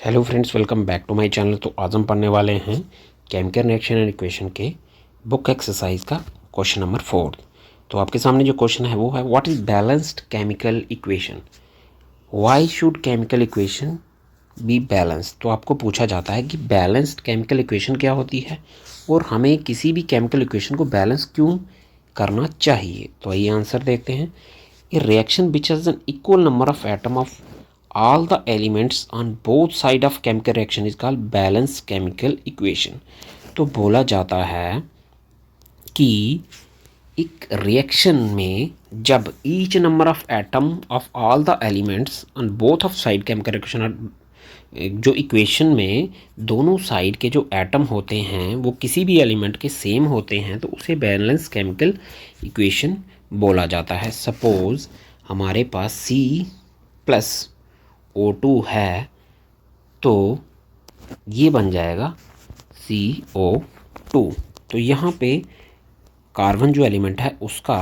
Hello friends, welcome back to my channel. तो आज हम पढ़ने वाले हैं केमिकल रिएक्शन एंड इक्वेशन के बुक एक्सरसाइज का क्वेश्चन नंबर 4। तो आपके सामने जो क्वेश्चन है वो है what is balanced chemical equation, why should chemical equation be balanced. तो आपको पूछा जाता है कि बैलेंस्ड केमिकल इक्वेशन क्या होती है और हमें किसी भी केमिकल इक्वेशन को बैलेंस क्यों करना चाहिए। तो आइए आंसर देखते हैं। ए reaction which has an equal number of atom of all the elements on both side of chemical reaction is called balanced chemical equation। तो बोला जाता है कि एक रिएक्शन में जब each number of atom of all the elements on both of side chemical reaction, जो equation में दोनों साइड के जो एटम होते हैं वो किसी भी एलिमेंट के सेम होते हैं तो उसे बैलेंस केमिकल इक्वेशन बोला जाता है। सपोज हमारे पास C+O2 है तो ये बन जाएगा CO2। तो यहाँ पे कार्बन जो एलिमेंट है उसका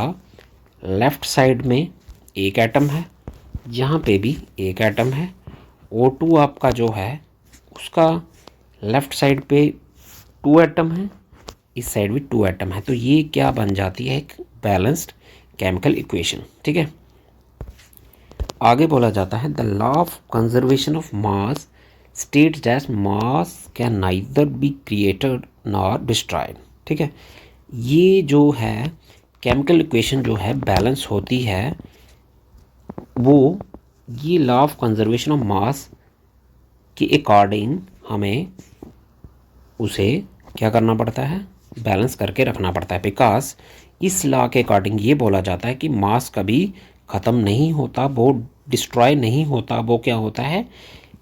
लेफ़्ट साइड में एक एटम है, यहाँ पे भी एक एटम है। O2 आपका जो है उसका लेफ़्ट साइड पे 2 एटम है, इस साइड भी 2 एटम है। तो ये क्या बन जाती है, एक बैलेंस्ड केमिकल इक्वेशन। ठीक है, आगे बोला जाता है the law of conservation of mass states that mass can neither be created nor destroyed. ठीक है, ये जो है केमिकल इक्वेशन जो है बैलेंस होती है वो ये law of conservation of mass के अकॉर्डिंग हमें उसे क्या करना पड़ता है, बैलेंस करके रखना पड़ता है। बिकॉज इस लॉ के अकॉर्डिंग ये बोला जाता है कि मास कभी ख़त्म नहीं होता, वो डिस्ट्रॉय नहीं होता, वो क्या होता है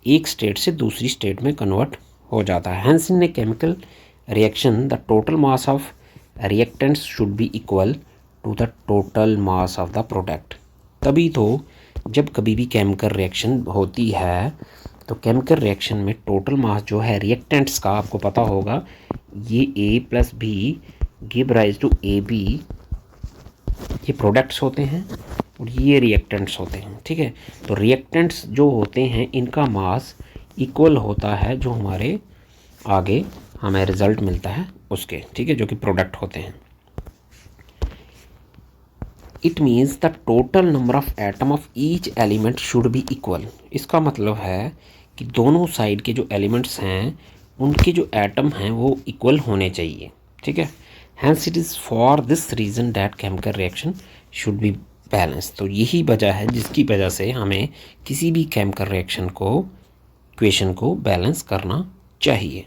एक स्टेट से दूसरी स्टेट में कन्वर्ट हो जाता है। Hence in a chemical reaction the total mass of reactants should be equal to the total mass of the product. तभी तो जब कभी भी केमिकल रिएक्शन होती है तो केमिकल रिएक्शन में टोटल मास जो है रिएक्टेंट्स का, आपको पता होगा ये A+B give rise to AB, ये प्रोडक्ट्स होते हैं और ये रिएक्टेंट्स होते हैं। ठीक है, तो रिएक्टेंट्स जो होते हैं इनका मास इक्वल होता है जो हमारे आगे हमें रिजल्ट मिलता है उसके। ठीक है, जो कि प्रोडक्ट होते हैं। It means the total number of atom of each element should be equal. इसका मतलब है कि दोनों साइड के जो एलिमेंट्स हैं उनके जो एटम हैं वो इक्वल होने चाहिए। ठीक है, hence it is for this reason that chemical reaction should be balance. तो यही वजह है जिसकी वजह से हमें किसी भी केमिकल रिएक्शन को, इक्वेशन को बैलेंस करना चाहिए।